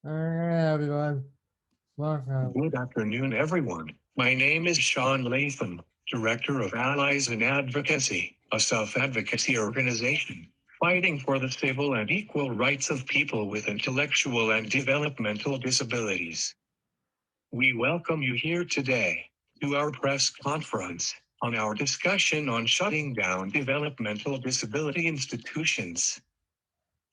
Alright, everyone. Welcome. Good afternoon, everyone. My name is Sean Latham, Director of Allies and Advocacy, a self-advocacy organization fighting for the civil and equal rights of people with intellectual and developmental disabilities. We welcome you here today to our press conference on our discussion on shutting down developmental disability institutions.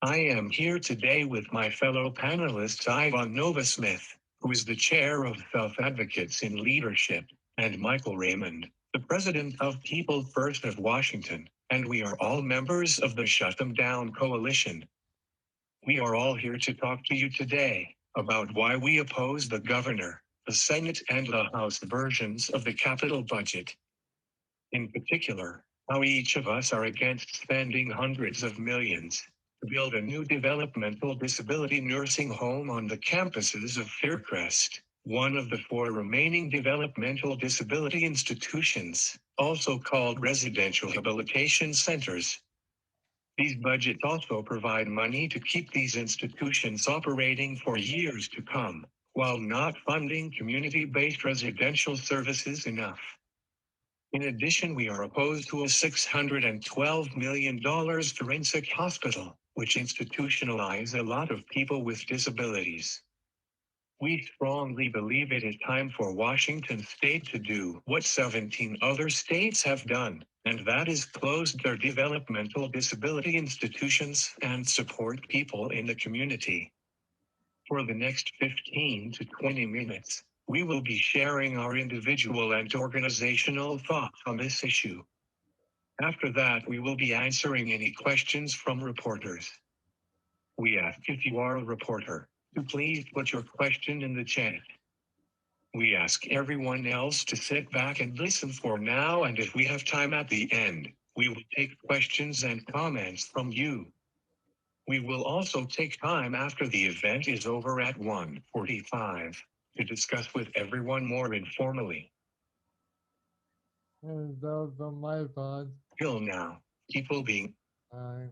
I am here today with my fellow panelists Ivan Novasmith, who is the chair of Self Advocates in Leadership, and Michael Raymond, the president of People First of Washington, and we are all members of the Shut Them Down Coalition. We are all here to talk to you today about why we oppose the governor, the Senate, and the House versions of the capital budget. In particular, how each of us are against spending hundreds of millions to build a new developmental disability nursing home on the campuses of Faircrest, one of the four remaining developmental disability institutions, also called residential rehabilitation centers. These budgets also provide money to keep these institutions operating for years to come, while not funding community-based residential services enough. In addition, we are opposed to a $612 million forensic hospital, which institutionalizes a lot of people with disabilities. We strongly believe it is time for Washington state to do what 17 other states have done, and that is close their developmental disability institutions and support people in the community. For the next 15 to 20 minutes, we will be sharing our individual and organizational thoughts on this issue. After that, we will be answering any questions from reporters. We ask if you are a reporter to please put your question in the chat. We ask everyone else to sit back and listen for now, and if we have time at the end, we will take questions and comments from you. We will also take time after the event is over at 1:45 to discuss with everyone more informally. And those on my phone. Till now, people being. Uh,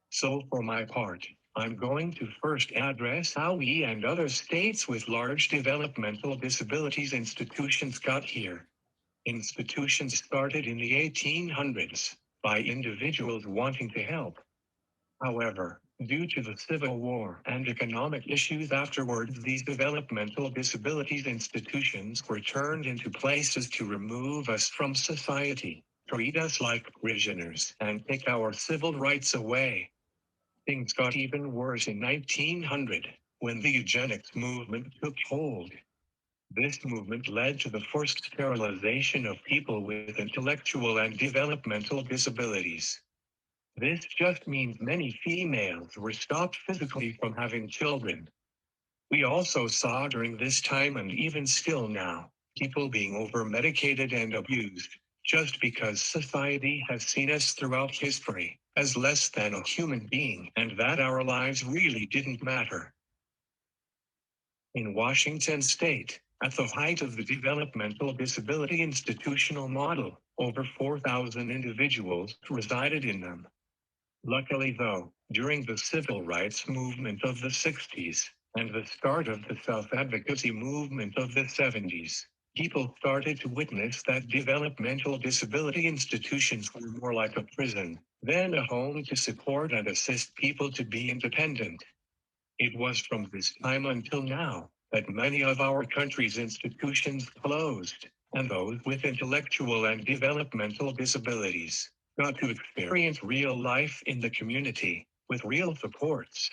So for my part, I'm going to first address how we and other states with large developmental disabilities institutions got here. Institutions started in the 1800s by individuals wanting to help. However, due to the Civil War and economic issues afterwards, these developmental disabilities institutions were turned into places to remove us from society, treat us like prisoners, and take our civil rights away. Things got even worse in 1900, when the eugenics movement took hold. This movement led to the forced sterilization of people with intellectual and developmental disabilities. This just means many females were stopped physically from having children. We also saw during this time, and even still now, people being over-medicated and abused, just because society has seen us throughout history as less than a human being and that our lives really didn't matter. In Washington state, at the height of the developmental disability institutional model, over 4,000 individuals resided in them. Luckily, though, during the civil rights movement of the 60s and the start of the self-advocacy movement of the 70s, people started to witness that developmental disability institutions were more like a prison than a home to support and assist people to be independent. It was from this time until now that many of our country's institutions closed, and those with intellectual and developmental disabilities got to experience real life in the community with real supports.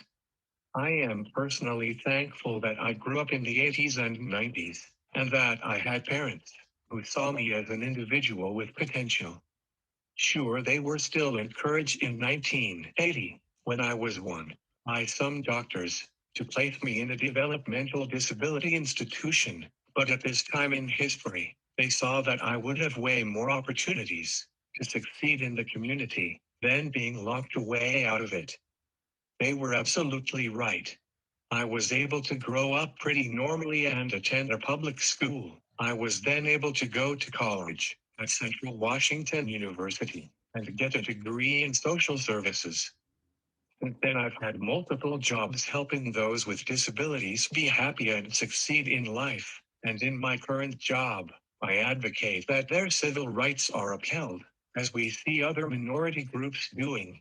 I am personally thankful that I grew up in the 80s and 90s, and that I had parents who saw me as an individual with potential. Sure, they were still encouraged in 1980, when I was one, by some doctors, to place me in a developmental disability institution, but at this time in history, they saw that I would have way more opportunities to succeed in the community than being locked away out of it. They were absolutely right. I was able to grow up pretty normally and attend a public school. I was then able to go to college at Central Washington University and get a degree in social services. Since then, I've had multiple jobs helping those with disabilities be happy and succeed in life. And in my current job, I advocate that their civil rights are upheld, as we see other minority groups doing.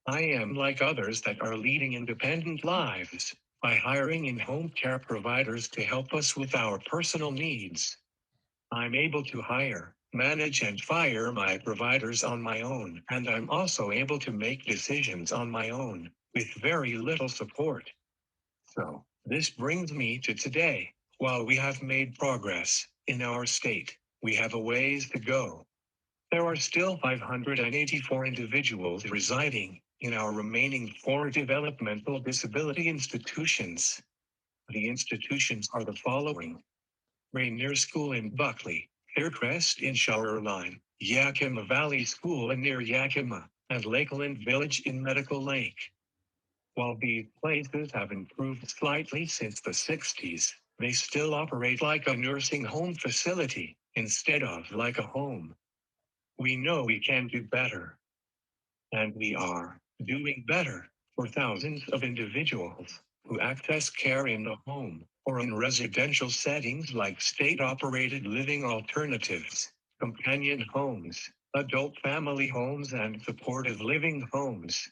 I am like others that are leading independent lives by hiring in-home care providers to help us with our personal needs. I'm able to hire, manage, and fire my providers on my own, and I'm also able to make decisions on my own, with very little support. So, this brings me to today. While we have made progress in our state, we have a ways to go. There are still 584 individuals residing in our remaining 4 developmental disability institutions. The institutions are the following: Rainier School in Buckley, Hillcrest in Shoreline, Yakima Valley School near Yakima, and Lakeland Village in Medical Lake. While these places have improved slightly since the 60s, they still operate like a nursing home facility instead of like a home. We know we can do better, and we are doing better for thousands of individuals who access care in the home or in residential settings like state-operated living alternatives, companion homes, adult family homes, and supportive living homes.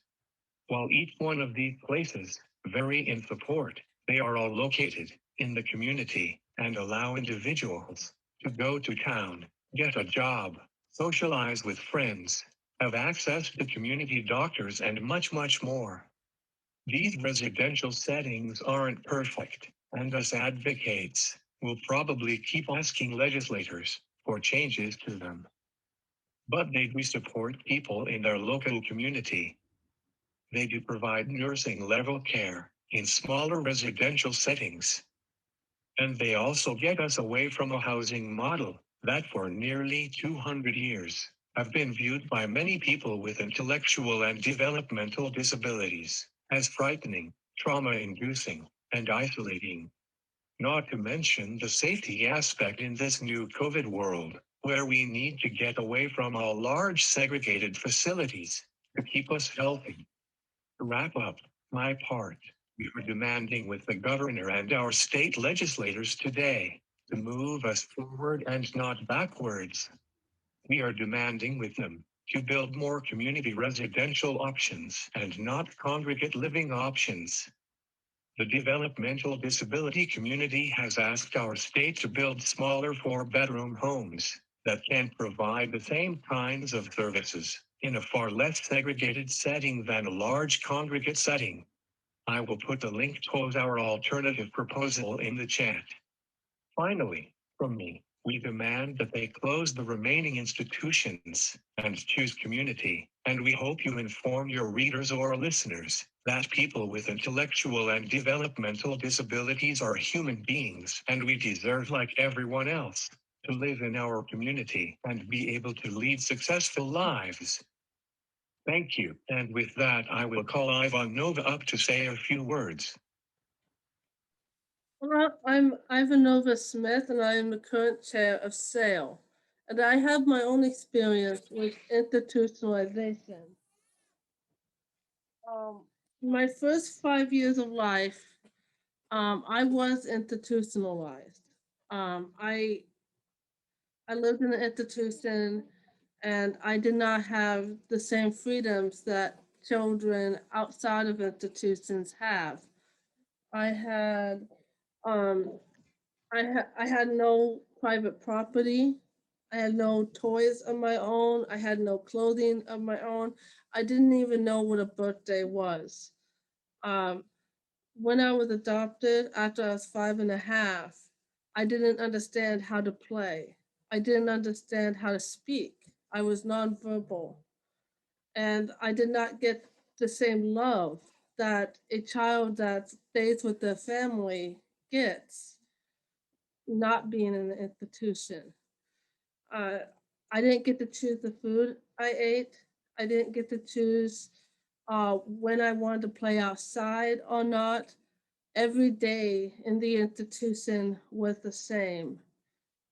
While each one of these places vary in support, they are all located in the community and allow individuals to go to town, get a job, socialize with friends, have access to community doctors, and much, much more. These residential settings aren't perfect, and us advocates will probably keep asking legislators for changes to them. But they do support people in their local community. They do provide nursing level care in smaller residential settings. And they also get us away from a housing model that for nearly 200 years have been viewed by many people with intellectual and developmental disabilities as frightening, trauma-inducing, and isolating. Not to mention the safety aspect in this new COVID world, where we need to get away from all large segregated facilities to keep us healthy. To wrap up my part, we are demanding with the governor and our state legislators today to move us forward and not backwards. We are demanding with them to build more community residential options and not congregate living options. The developmental disability community has asked our state to build smaller 4-bedroom homes that can provide the same kinds of services in a far less segregated setting than a large congregate setting. I will put the link to our alternative proposal in the chat. Finally, from me, we demand that they close the remaining institutions and choose community, and we hope you inform your readers or listeners that people with intellectual and developmental disabilities are human beings and we deserve, like everyone else, to live in our community and be able to lead successful lives. Thank you, and with that I will call Ivan Nova up to say a few words. Well, I'm Ivanova Smith, and I am the current chair of SAIL, and I have my own experience with institutionalization. My first 5 years of life, I was institutionalized. I lived in an institution, and I did not have the same freedoms that children outside of institutions have. I had um, I had no private property. I had no toys of my own. I had no clothing of my own. I didn't even know what a birthday was. Um, when I was adopted after I was 5.5, I didn't understand how to play. I didn't understand how to speak. I was nonverbal. And I did not get the same love that a child that stays with their family gets, not being in an institution. Uh, I didn't get to choose the food I ate. I didn't get to choose when I wanted to play outside or not. Every day in the institution was the same.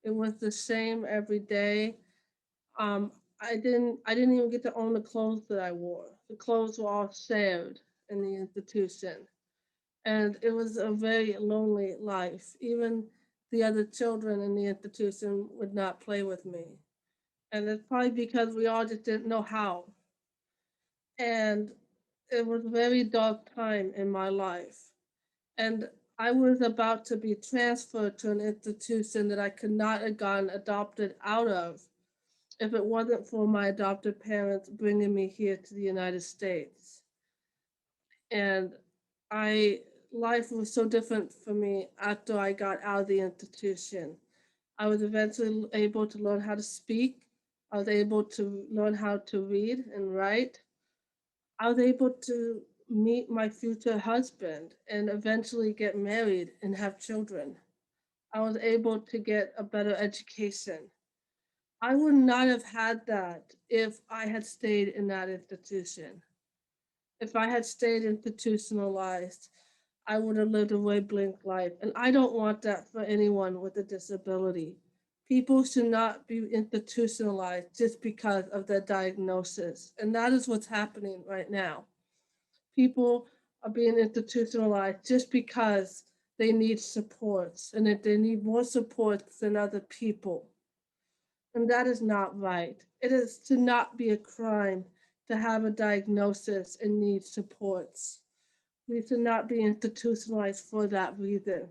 It was the same every day. I didn't even get to own the clothes that I wore. The clothes were all shared. in the institution. And it was a very lonely life. Even the other children in the institution would not play with me. And it's probably because we all just didn't know how. And it was a very dark time in my life. And I was about to be transferred to an institution that I could not have gotten adopted out of if it wasn't for my adopted parents bringing me here to the United States. And I life was so different for me after I got out of the institution. I was eventually able to learn how to speak. I was able to learn how to read and write. I was able to meet my future husband and eventually get married and have children. I was able to get a better education. I would not have had that if I had stayed in that institution. If I had stayed institutionalized, I would have lived a very blank life. And I don't want that for anyone with a disability. People should not be institutionalized just because of their diagnosis. And that is what's happening right now. People are being institutionalized just because they need supports and that they need more supports than other people. And that is not right. It is to not be a crime to have a diagnosis and need supports. We should not be institutionalized for that reason.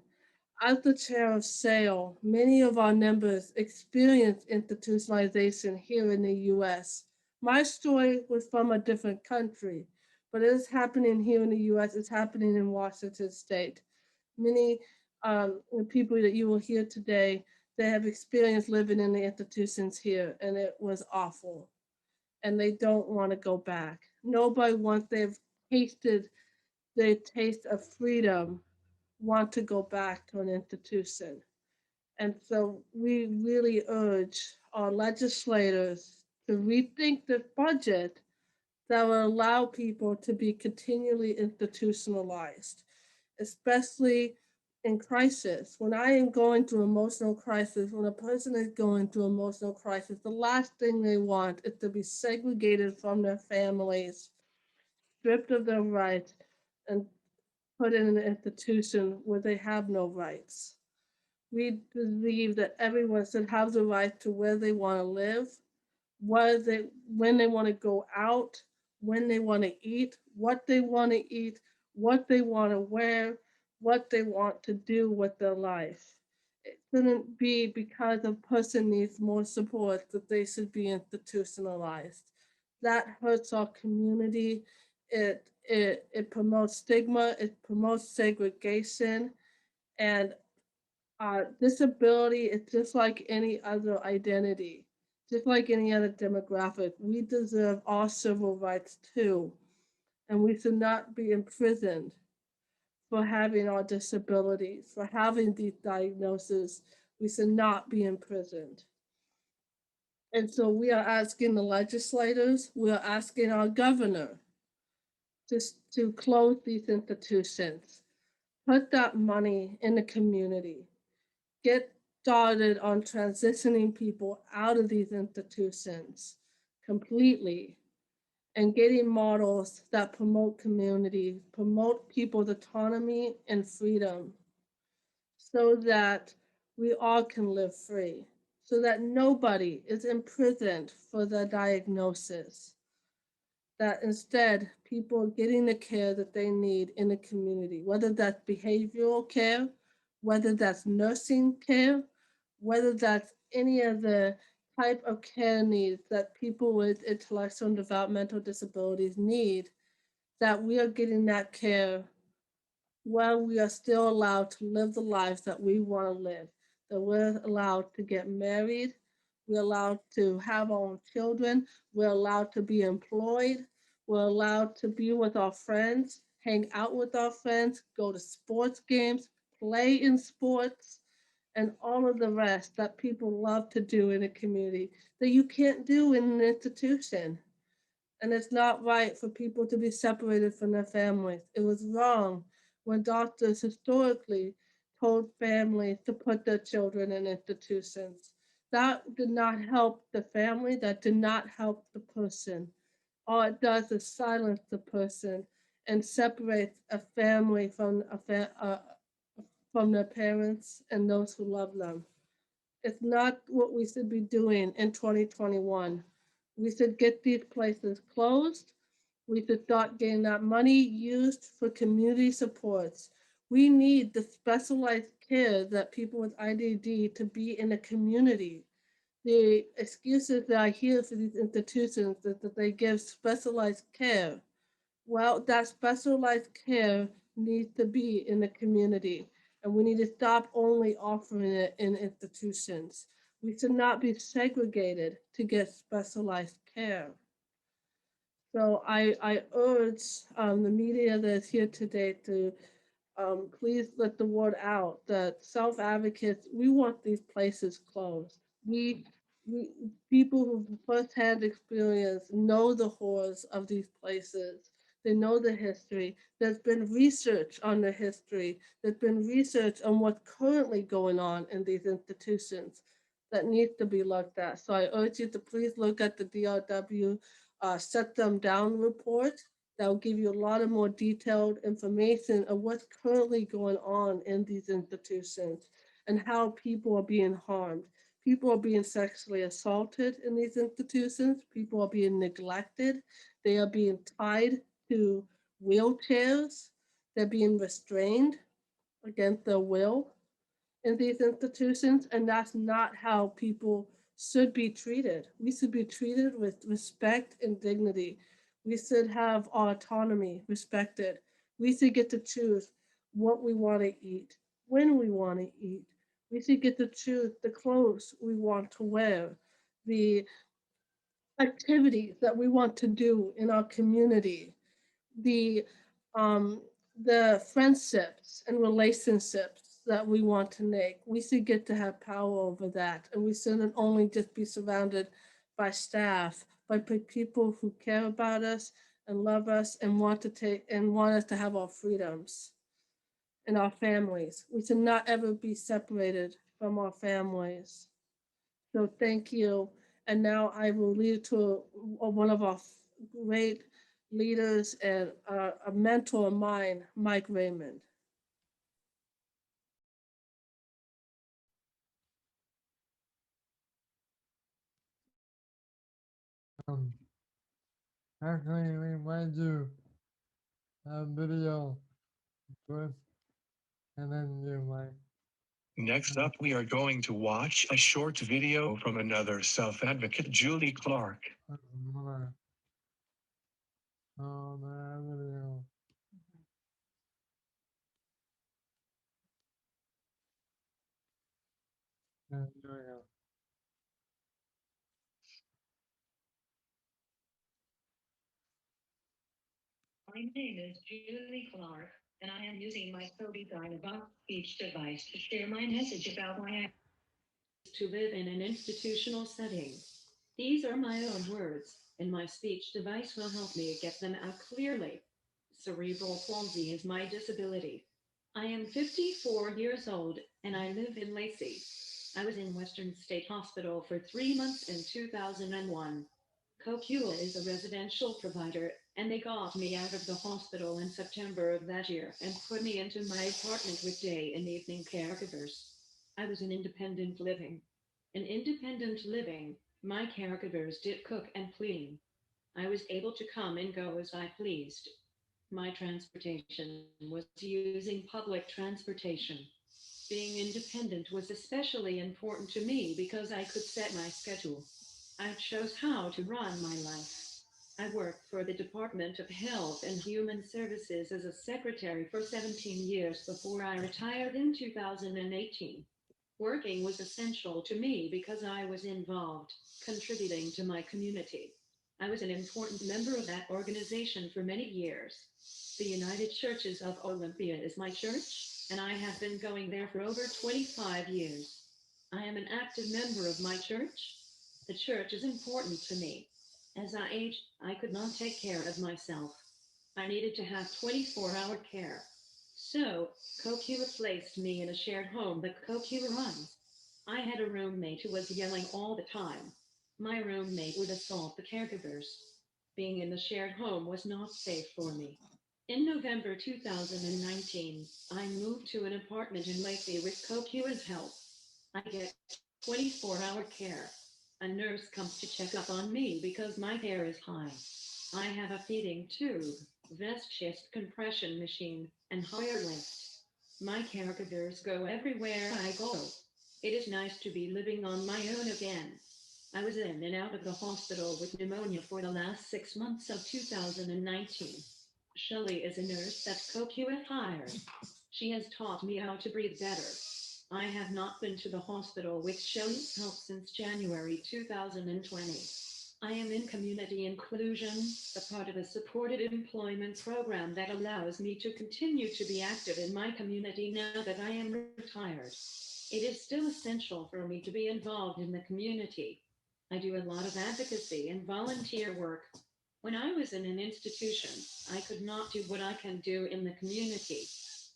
As the chair of SAIL, many of our members experience institutionalization here in the US. My story was from a different country, but it is happening here in the US, it's happening in Washington state. Many people that you will hear today, they have experienced living in the institutions here, and it was awful. And they don't want to go back. Nobody, once they've tasted the taste of freedom, want to go back to an institution. And so we really urge our legislators to rethink the budget that will allow people to be continually institutionalized, especially in crisis. When I am going through emotional crisis, when a person is going through emotional crisis, the last thing they want is to be segregated from their families, stripped of their rights, and put in an institution where they have no rights. We believe that everyone should have the right to where they want to live, where they, when they want to go out, when they want to eat, what they want to wear, what they want to do with their life. It shouldn't be because a person needs more support that they should be institutionalized. That hurts our community. It promotes stigma, it promotes segregation, and disability is just like any other identity, just like any other demographic. We deserve our civil rights too, and we should not be imprisoned for having our disabilities, for having these diagnoses. We should not be imprisoned. And so we are asking the legislators, we are asking our governor just to close these institutions, put that money in the community, get started on transitioning people out of these institutions completely and getting models that promote community, promote people's autonomy and freedom so that we all can live free, so that nobody is imprisoned for their diagnosis, that instead people are getting the care that they need in the community, whether that's behavioral care, whether that's nursing care, whether that's any of the type of care needs that people with intellectual and developmental disabilities need, that we are getting that care while we are still allowed to live the lives that we want to live, that we're allowed to get married, we're allowed to have our own children, we're allowed to be employed, we're allowed to be with our friends, hang out with our friends, go to sports games, play in sports, and all of the rest that people love to do in a community that you can't do in an institution. And it's not right for people to be separated from their families. It was wrong when doctors historically told families to put their children in institutions. That did not help the family, that did not help the person. All it does is silence the person and separates a family from their parents and those who love them. It's not what we should be doing in 2021. We should get these places closed. We should start getting that money used for community supports. We need the specialized care that people with IDD to be in a community. The excuses that I hear for these institutions is that they give specialized care. Well, that specialized care needs to be in the community, and we need to stop only offering it in institutions. We should not be segregated to get specialized care. So I urge the media that is here today to please let the word out that self-advocates, we want these places closed. We people who firsthand experience know the horrors of these places. They know the history. There's been research on the history. There's been research on what's currently going on in these institutions that needs to be looked at. So I urge you to please look at the DRW Set Them Down report that will give you a lot of more detailed information of what's currently going on in these institutions and how people are being harmed. People are being sexually assaulted in these institutions. People are being neglected. They are being tied to wheelchairs. They're being restrained against their will in these institutions, and that's not how people should be treated. We should be treated with respect and dignity. We should have our autonomy respected. We should get to choose what we want to eat, when we want to eat. We should get to choose the clothes we want to wear, the activities that we want to do in our community, the um, the friendships and relationships that we want to make. We should get to have power over that, and we shouldn't only just be surrounded by staff, but by people who care about us and love us and want us to have our freedoms and our families. We should not ever be separated from our families. So thank you. And now I will lead to one of our great leaders and a mentor of mine, Mike Raymond. Um, actually, we might do a video first, and then you might. Next up, we are going to watch a short video from another self-advocate, Julie Clark. Oh, the video. Yeah, here we go. My name is Julie Clark, and I am using my Tobii Dynavox speech device to share my message about why I to live in an institutional setting. These are my own words, and my speech device will help me get them out clearly. Cerebral palsy is my disability. I am 54 years old, and I live in Lacey. I was in Western State Hospital for 3 months in 2001. CoQA is a residential provider, and they got me out of the hospital in September of that year and put me into my apartment with day and evening caregivers. I was in independent living. In independent living, my caregivers did cook and clean. I was able to come and go as I pleased. My transportation was using public transportation. Being independent was especially important to me because I could set my schedule. I chose how to run my life. I worked for the Department of Health and Human Services as a secretary for 17 years before I retired in 2018. Working was essential to me because I was involved, contributing to my community. I was an important member of that organization for many years. The United Churches of Olympia is my church, and I have been going there for over 25 years. I am an active member of my church. The church is important to me. As I aged, I could not take care of myself. I needed to have 24-hour care. So, CoQA placed me in a shared home that CoQA runs. I had a roommate who was yelling all the time. My roommate would assault the caregivers. Being in the shared home was not safe for me. In November 2019, I moved to an apartment in Lakeview with CoQ's help. I get 24-hour care. A nurse comes to check up on me because my hair is high. I have a feeding tube, vest chest compression machine, and higher lift. My caregivers go everywhere I go. It is nice to be living on my own again. I was in and out of the hospital with pneumonia for the last 6 months of 2019. Shelley is a nurse that CoQ hired. She has taught me how to breathe better. I have not been to the hospital with Shelley's help since January 2020. I am in community inclusion, a part of a supported employment program that allows me to continue to be active in my community now that I am retired. It is still essential for me to be involved in the community. I do a lot of advocacy and volunteer work. When I was in an institution, I could not do what I can do in the community.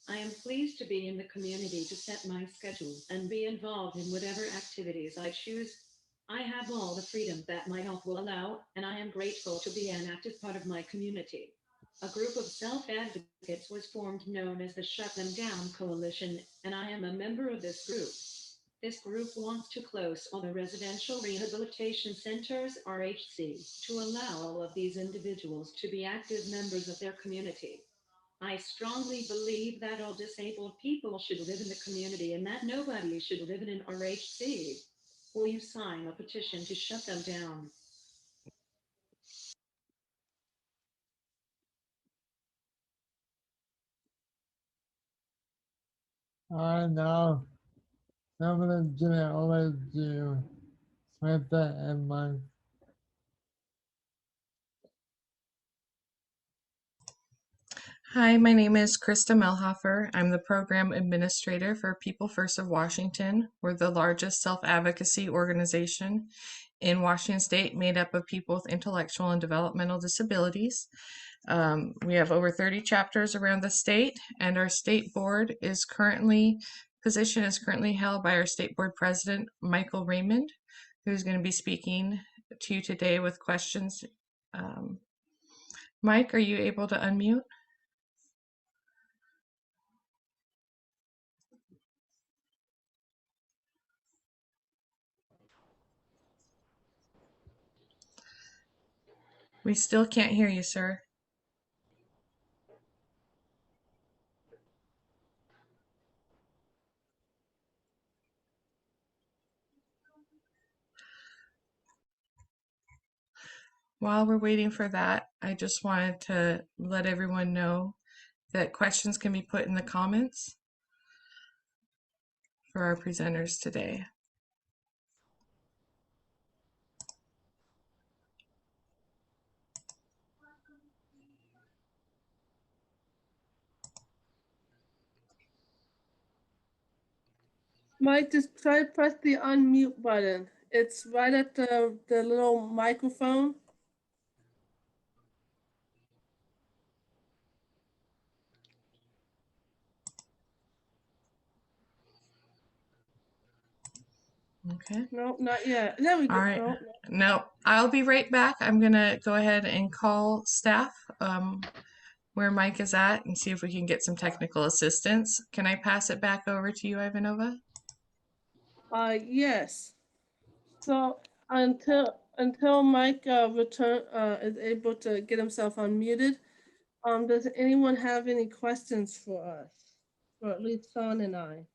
I am pleased to be in the community to set my schedule and be involved in whatever activities I choose. I have all the freedom that my health will allow, and I am grateful to be an active part of my community. A group of self-advocates was formed known as the Shut Them Down Coalition, and I am a member of this group. This group wants to close all the residential rehabilitation centers, RHC, to allow all of these individuals to be active members of their community. I strongly believe that all disabled people should live in the community and that nobody should live in an RHC. Will you sign a petition to shut them down? I know somebody didn't always do Samantha and Mike. Hi, my name is Krista Melhofer. I'm the program administrator for People First of Washington. We're the largest self-advocacy organization in Washington State, made up of people with intellectual and developmental disabilities. We have over 30 chapters around the state, and our state board is currently held by our state board president, Michael Raymond, who's going to be speaking to you today with questions. Mike, are you able to unmute? We still can't hear you, sir. While we're waiting for that, I just wanted to let everyone know that questions can be put in the comments for our presenters today. Mike, just try to press the unmute button. It's right at the little microphone. Okay. No, not yet. There we go. All right. No, No, I'll be right back. I'm gonna go ahead and call staff where Mike is at and see if we can get some technical assistance. Can I pass it back over to you, Ivanova? yes. So until Mike is able to get himself unmuted, does anyone have any questions for us? Or at least Sean and I?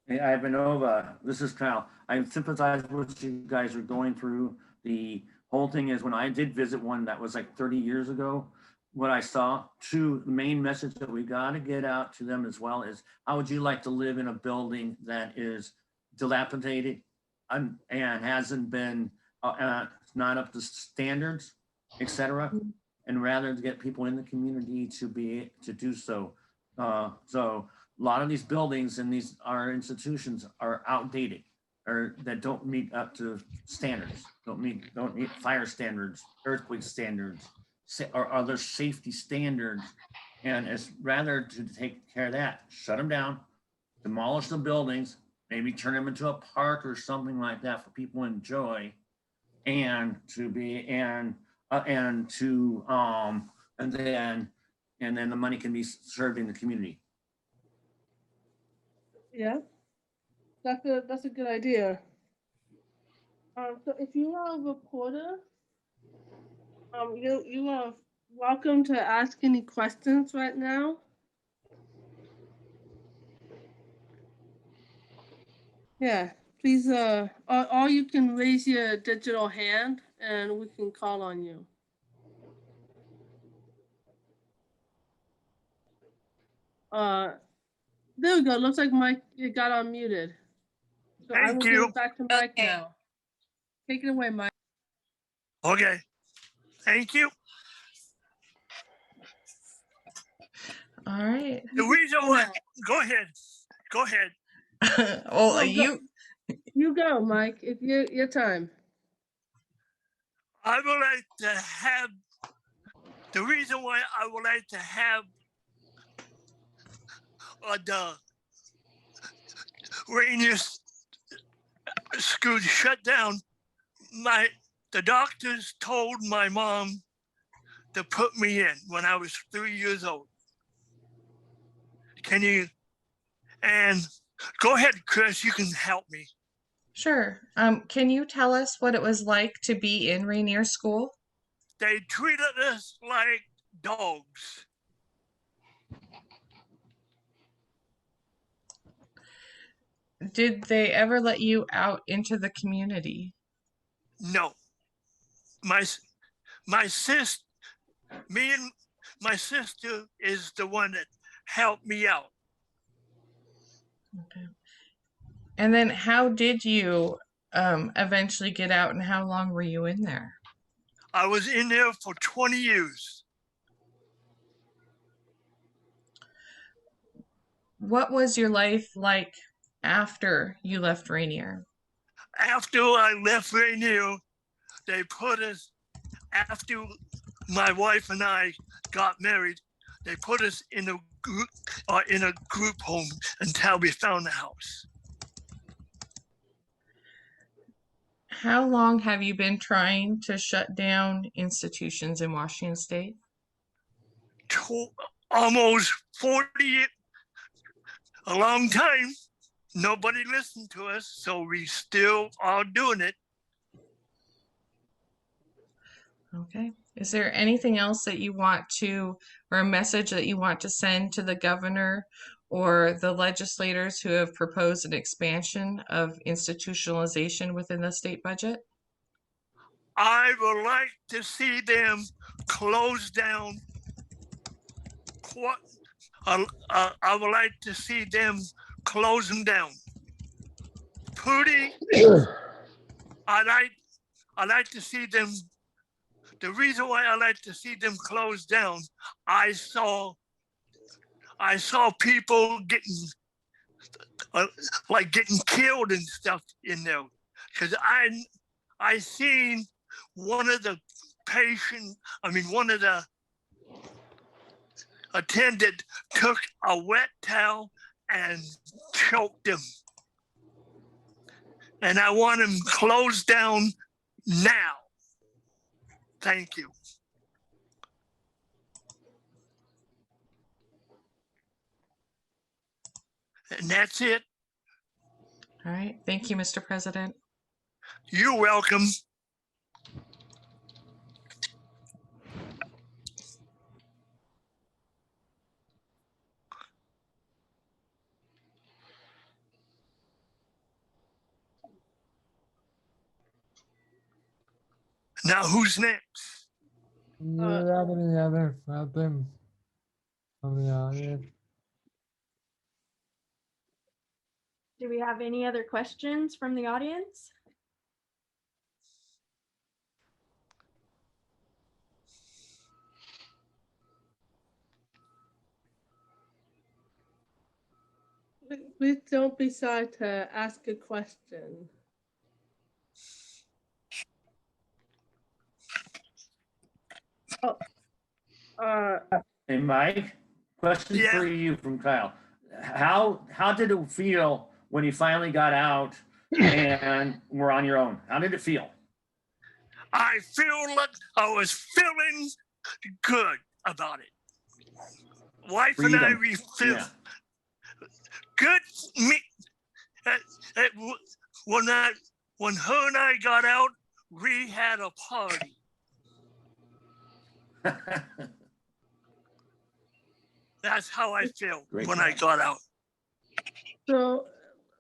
Hey, Ivanova, this is Kyle. I sympathize with what you guys are going through. The whole thing is when I did visit one that was like 30 years ago, what I saw, the main message that we got to get out to them as well is how would you like to live in a building that is dilapidated and hasn't been not up to standards, etc. And rather to get people in the community to be to do so. So a lot of these buildings and our institutions are outdated or that don't meet up to standards, don't meet fire standards, earthquake standards, or other safety standards. And it's rather to take care of that, shut them down, demolish the buildings, maybe turn them into a park or something like that for people to enjoy, and to be and then the money can be served in the community. Yeah, that's a good idea. So if you are a reporter, you are welcome to ask any questions right now. Yeah, please, or you can raise your digital hand and we can call on you. There we go. Looks like Mike, you got unmuted. So I will Thank give you. it back to Mike now. Take it away, Mike. Okay. Thank you. All right. The reason why, go ahead. Go ahead. Well, No, you go, Mike. It's your time. I would like to have, the reason why I would like to have the Rainier school shut down, the doctors told my mom to put me in when I was 3 years old. Can you, and go ahead, Chris, you can help me. Sure. Can you tell us what it was like to be in Rainier School? They treated us like dogs. Did they ever let you out into the community? No. My sister, me and my sister is the one that helped me out. Okay. And then how did you eventually get out, and how long were you in there? I was in there for 20 years. What was your life like after you left Rainier? After I left Rainier, they put us, after my wife and I got married, they put us in a group home until we found a house. How long have you been trying to shut down institutions in Washington State? Almost 40 years, a long time. Nobody listened to us, so we still are doing it. Okay. Is there anything else that you want to, or a message that you want to send to the governor or the legislators who have proposed an expansion of institutionalization within the state budget? I would like to see them close down. I would like to see them close them down. Pooty, I like to see them. The reason why I like to see them close down, I saw people getting getting killed and stuff in there, because I seen one of the one of the attendant took a wet towel and choked him. And I want him closed down now. Thank you. And that's it. All right. Thank you, Mr. President. You're welcome. Now, who's next? Do you have any other questions from the audience? Do we have any other questions from the audience? Please don't be shy to ask a question. Oh, Hey, Mike, question Yeah. for you from Kyle. How did it feel when you finally got out and were on your own? How did it feel? I feel like I was feeling good about it. Wife and I, Freedom. we feel Yeah. good. Me, when her and I got out, we had a party. That's how I feel Great when I job. got out. So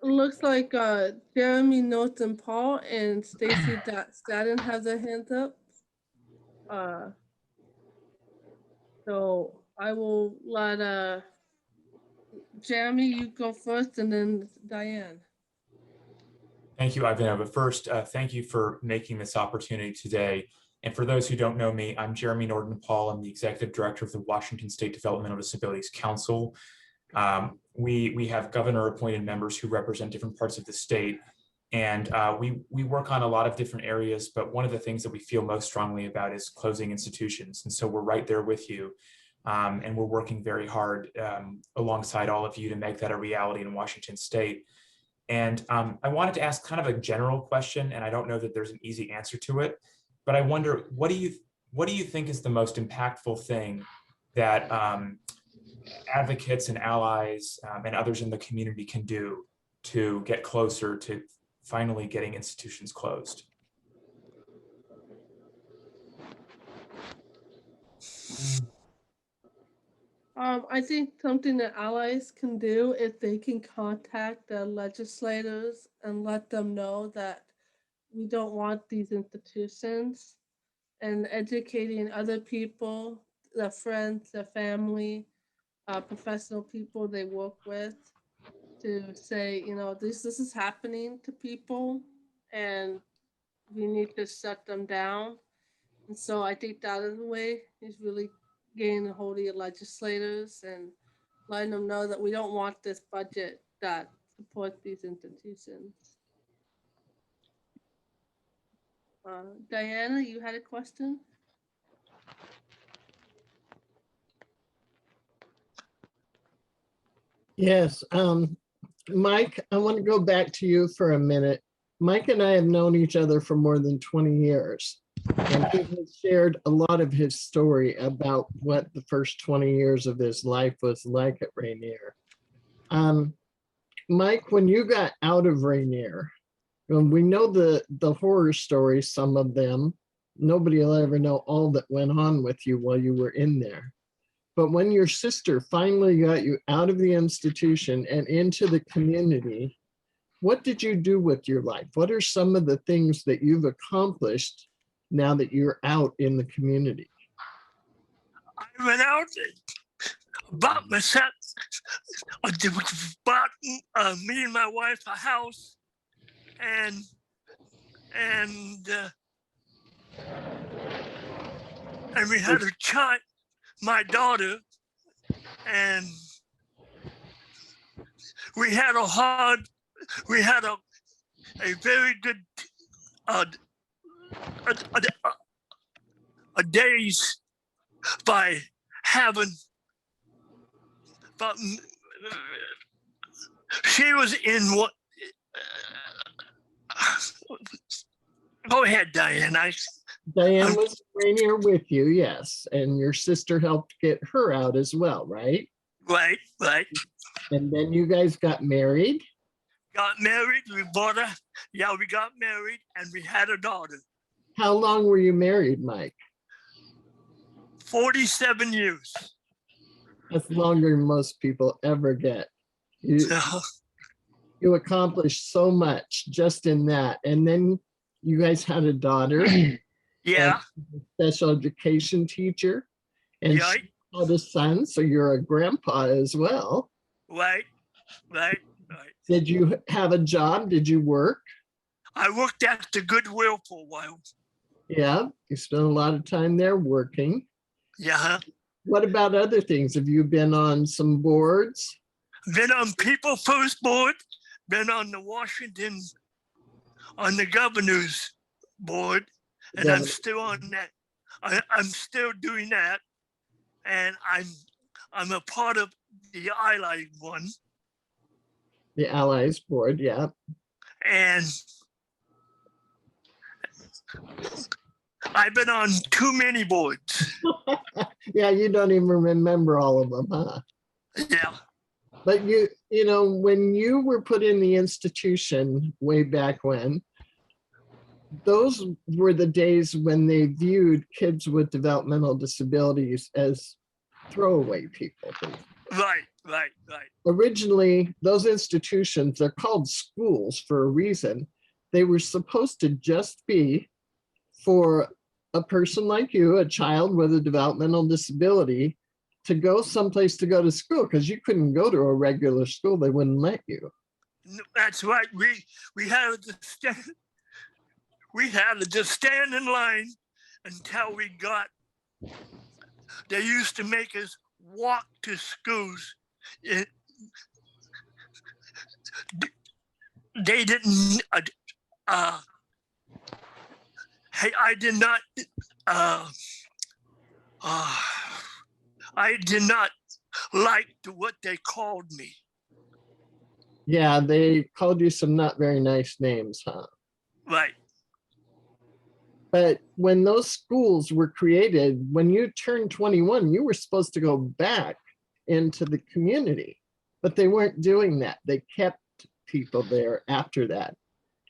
it looks like Jeremy, Norton, Paul, and Stacy Staden have their hands up. So I will let Jeremy, you go first, and then Diane. Thank you, Ivanova. But first, thank you for making this opportunity today. And for those who don't know me, I'm Jeremy Norton Paul. I'm the Executive Director of the Washington State Developmental Disabilities Council. We have governor-appointed members who represent different parts of the state. And we work on a lot of different areas, but one of the things that we feel most strongly about is closing institutions. And so we're right there with you. And we're working very hard alongside all of you to make that a reality in Washington State. And I wanted to ask kind of a general question, and I don't know that there's an easy answer to it, but I wonder, what do you think is the most impactful thing that advocates and allies and others in the community can do to get closer to finally getting institutions closed? I think something that allies can do is they can contact the legislators and let them know that we don't want these institutions, and educating other people, their friends, their family, professional people they work with, to say, you know, this is happening to people and we need to shut them down. And so I think that is the way, is really getting a hold of your legislators and letting them know that we don't want this budget that supports these institutions. Diana, you had a question? Yes, Mike, I want to go back to you for a minute. Mike and I have known each other for more than 20 years, and he has shared a lot of his story about what the first 20 years of his life was like at Rainier. Mike, when you got out of Rainier, we know the horror stories, some of them. Nobody will ever know all that went on with you while you were in there. But when your sister finally got you out of the institution and into the community, what did you do with your life? What are some of the things that you've accomplished now that you're out in the community? I went out, bought myself, bought me and my wife a house, and we had a child, my daughter, and we had a very good days by having, but she was in what, go ahead, Diane. Diane was Rainier with you, yes, and your sister helped get her out as well, right? Right. And then you guys got married? Got married, we got married, and we had a daughter. How long were you married, Mike? 47 years. That's longer than most people ever get. You accomplished so much just in that. And then you guys had a daughter. Yeah. A special education teacher. And Right. she had a son, so you're a grandpa as well. Right. Did you have a job? Did you work? I worked at the Goodwill for a while. Yeah, you spent a lot of time there working. Yeah. What about other things? Have you been on some boards? Been on People First Board, been on the governor's board, and I'm still on that. I'm still doing that, and I'm a part of the ILI one. The Allies Board, yeah. And I've been on too many boards. Yeah, you don't even remember all of them, huh? Yeah. But you know, when you were put in the institution way back when, those were the days when they viewed kids with developmental disabilities as throwaway people. Right. Originally, those institutions, they're called schools for a reason. They were supposed to just be for a person like you, a child with a developmental disability, to go someplace to go to school, because you couldn't go to a regular school. They wouldn't let you. That's right. We had to stand. We had to just stand in line until we got. They used to make us walk to schools. They didn't. Hey, I did not. I did not like what they called me. Yeah, they called you some not very nice names, huh? Right. But when those schools were created, when you turned 21, you were supposed to go back into the community, but they weren't doing that. They kept people there after that.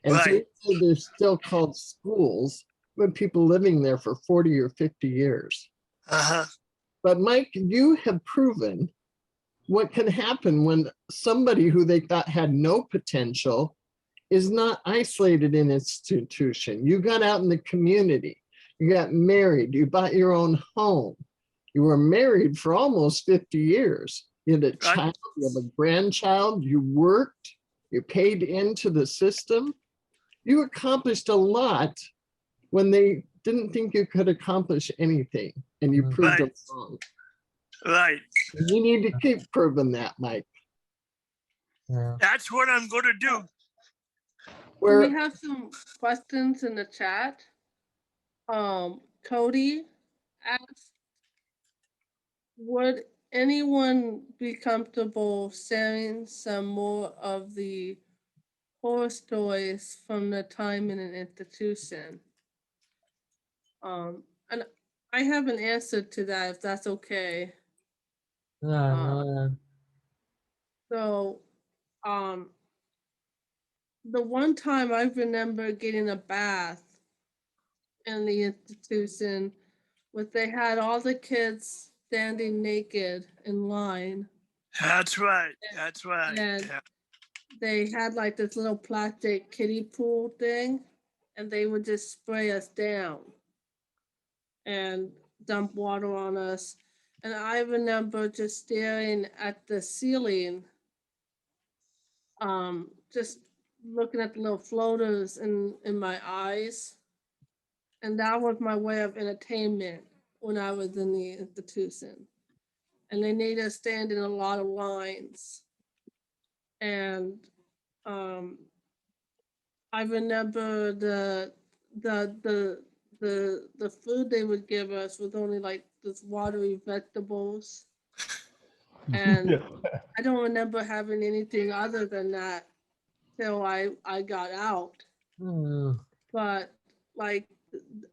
And Right. so they're still called schools with people living there for 40 or 50 years. Uh-huh. But Mike, you have proven what can happen when somebody who they thought had no potential is not isolated in an institution. You got out in the community, you got married, you bought your own home. You were married for almost 50 years. You had a child, you have a grandchild, you worked, you paid into the system. You accomplished a lot when they didn't think you could accomplish anything, and you proved them wrong. Right. You need to keep proving that, Mike. Yeah. That's what I'm going to do. We have some questions in the chat. Cody asked, would anyone be comfortable sharing some more of the horror stories from the time in an institution? And I have an answer to that, if that's okay. Yeah, go ahead. So, the one time I remember getting a bath in the institution was they had all the kids standing naked in line. That's right. That's right. And Yeah. they had like this little plastic kiddie pool thing, and they would just spray us down and dump water on us. And I remember just staring at the ceiling, just looking at the little floaters in my eyes. And that was my way of entertainment when I was in the institution. And they made us stand in a lot of lines. And I remember the food they would give us was only like this watery vegetables. And I don't remember having anything other than that till I got out. But like,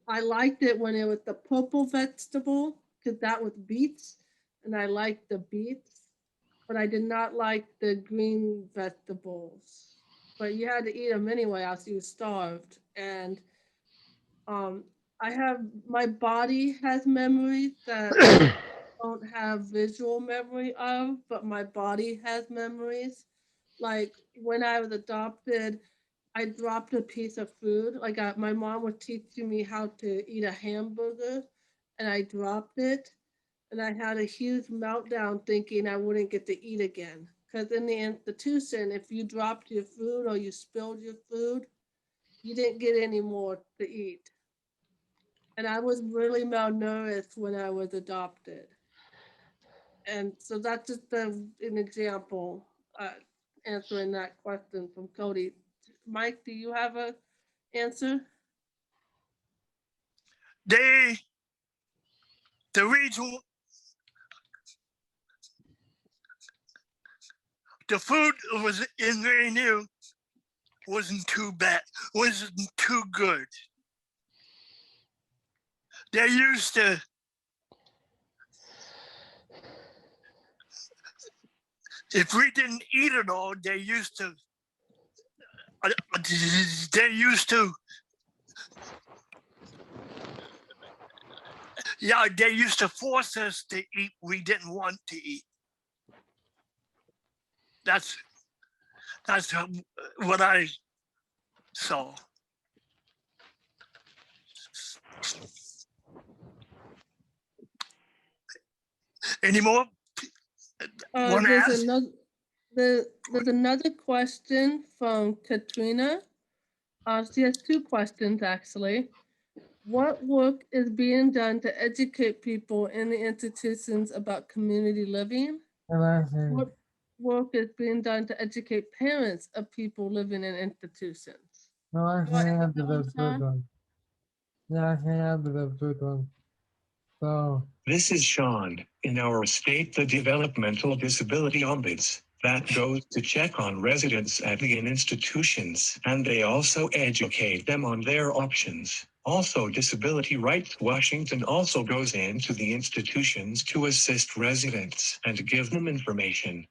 I liked it when it was the purple vegetable, because that was beets, and I liked the beets, but I did not like the green vegetables. But you had to eat them anyway, else you were starved. And my body has memories that I don't have visual memory of, but my body has memories. Like when I was adopted, I dropped a piece of food. Like my mom was teaching me how to eat a hamburger, and I dropped it, and I had a huge meltdown thinking I wouldn't get to eat again. Because in the institution, if you dropped your food or you spilled your food, you didn't get any more to eat. And I was really malnourished when I was adopted. And so that's just an example answering that question from Cody. Mike, do you have a answer? The reason the food was in Rainier wasn't too bad, wasn't too good. They used to, if we didn't eat it all, they used to yeah, they used to force us to eat we didn't want to eat. That's what I saw. Any more? Wanna There's ask? there's another question from Katrina. She has two questions actually. What work is being done to educate people in the institutions about community living? What work is being done to educate parents of people living in institutions? No, I You want can to answer go, the third Sean? one. Yeah, I can answer the third one. So, This is Sean. In our state, the Developmental Disability Ombuds that goes to check on residents at the institutions, and they also educate them on their options. Also, Disability Rights Washington also goes into the institutions to assist residents and give them information.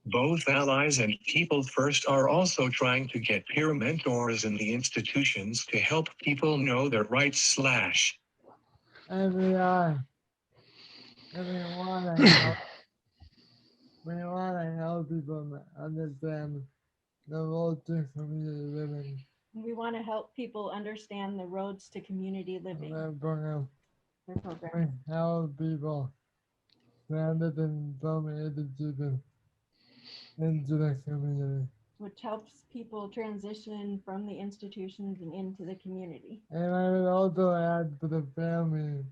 Both Allies and People First are also trying to get peer mentors in the institutions to help people know their rights. we want to help. We want to help people understand the road to community living. We want to help people understand the roads to community living. Their program. Their program. We help people stranded in some institutions into the community. Which helps people transition from the institutions and into the community. And I would also add for the family,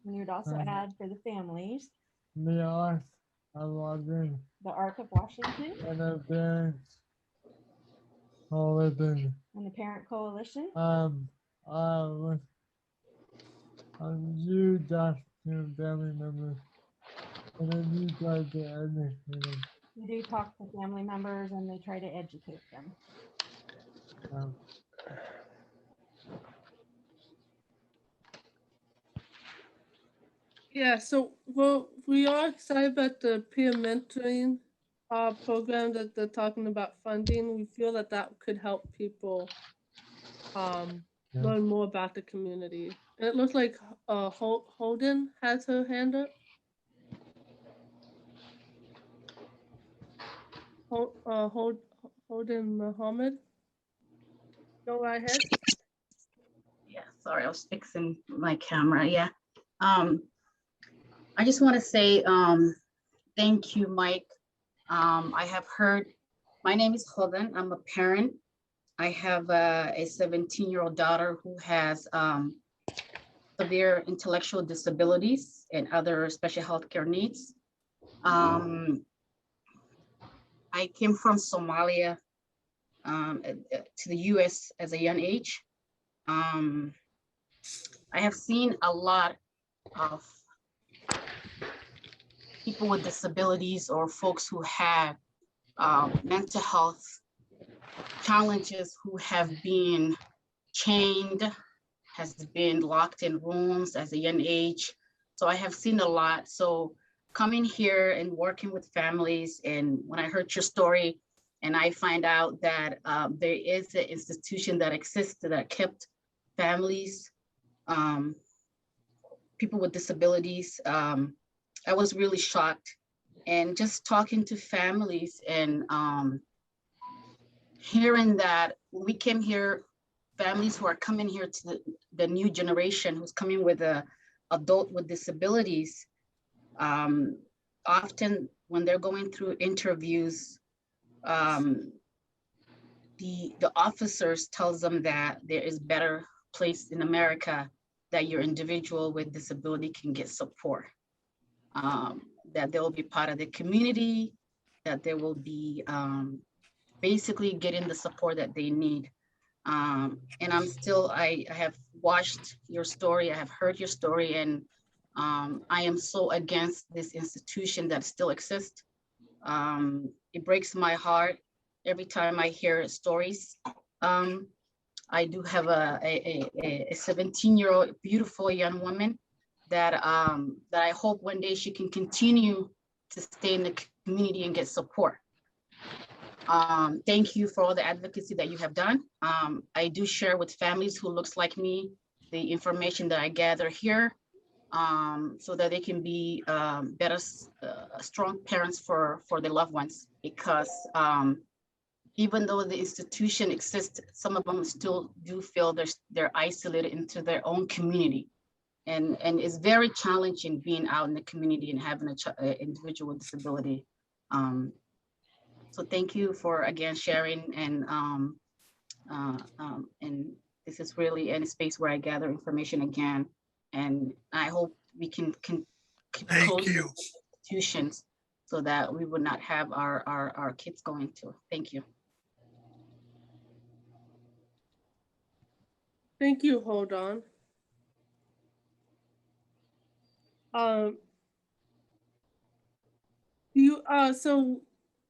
And you'd also add for the families, the Ark of Washington, the Ark of Washington and the parents coalition. and the Parent Coalition. You just to family members, and then you try to educate them. We do talk to family members and they try to educate them. Yeah, so we are excited about the peer mentoring program that they're talking about funding. We feel that that could help people learn more about the community. And it looks like Holden has her hand up. Holden Muhammad. Go right ahead. Yeah, sorry, I was fixing my camera. Yeah. I just want to say thank you, Mike. I have heard, my name is Holden. I'm a parent. I have a 17-year-old daughter who has severe intellectual disabilities and other special healthcare needs. I came from Somalia to the US as a young age. I have seen a lot of people with disabilities or folks who have mental health challenges, who have been chained, has been locked in rooms as a young age. So I have seen a lot. So coming here and working with families, and when I heard your story and I find out that there is an institution that exists that kept families, people with disabilities, I was really shocked. And just talking to families and hearing that when we came here, families who are coming here to the new generation who's coming with a adult with disabilities, often when they're going through interviews, the officers tells them that there is better place in America that your individual with disability can get support, that they will be part of the community, that they will be basically getting the support that they need. And I have watched your story, I have heard your story, and I am so against this institution that still exists. It breaks my heart every time I hear stories. I do have a 17-year-old beautiful young woman that I hope one day she can continue to stay in the community and get support. Thank you for all the advocacy that you have done. I do share with families who looks like me the information that I gather here, so that they can be better, strong parents for their loved ones. Because even though the institution exists, some of them still do feel they're isolated into their own community. And it's very challenging being out in the community and having an individual with disability. So thank you for, again, sharing, and this is really a space where I gather information again, and I hope we can Thank you. institutions so that we would not have our kids going to. Thank you. Thank you, hold on. So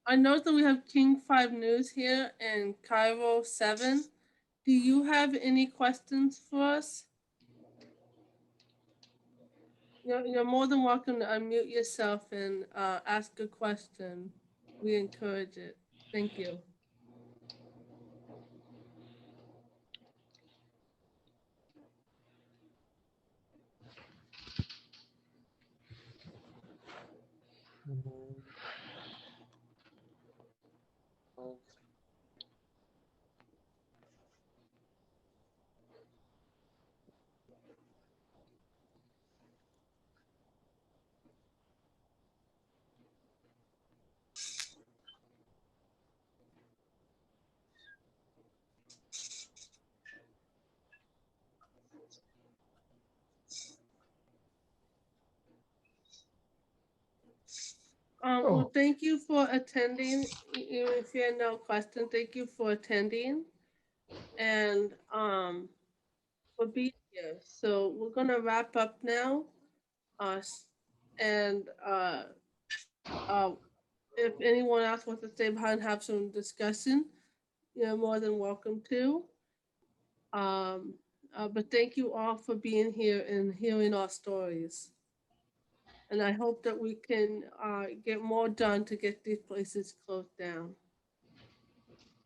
I know that we have King 5 News here and Cairo 7. Do you have any questions for us? You're more than welcome to unmute yourself and ask a question. We encourage it. Thank you. Well, thank you for attending. Even if you had no question, thank you for attending and for being here. So we're gonna wrap up now. And if anyone else wants to stay behind and have some discussion, you're more than welcome to. But thank you all for being here and hearing our stories. And I hope that we can get more done to get these places closed down.